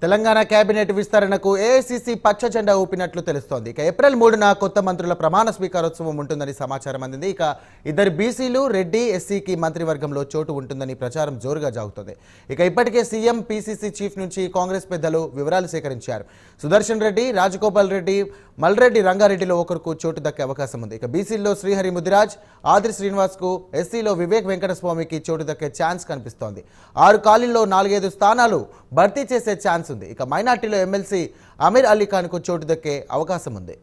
Telangana cabinet విస్తరణకు AICC పచ్చ జెండా ఊపినట్లు తెలుస్తోంది. ఇక ఏప్రిల్ 3న కొత్త మంత్రుల ప్రమాణ స్వీకారోత్సవం ఉంటుందని సమాచారం అందింది. ఇక ఇద్దరు బీసీలు, రెడ్డి, ఎస్సీకి మంత్రివర్గంలో చోటు ఉంటుందని ప్రచారం జోరుగా సాగుతోంది. ఇక ఇప్పటికే సీఎం, పీసీసీ చీఫ్ నుంచి కాంగ్రెస్ పెద్దలు వివరాలు సేకరించారు. సుదర్శన్ రెడ్డి, రాజగోపాల్ రెడ్డి, మల్రెడ్డి రంగారెడ్డిలో ఒకరికి చోటు దక్కే అవకాశం ఉంది. ఇక బీసీల్లో శ్రీహరి ముదిరాజ్, ఆదిరి శ్రీనివాస్కు, ఎస్సీలో వివేక్ వెంకటస్వామికి చోటు దక్కే ఛాన్స్ కనిపిస్తోంది. 6 ఖాళీల్లో 4-5 స్థానాలు భర్తీ చేసే ఛాన్స్ ఉంది. ఇక మైనార్టీలో ఎమ్మెల్సీ అమీర్ అలీ ఖాన్కు చోటు దక్కే అవకాశం ఉంది.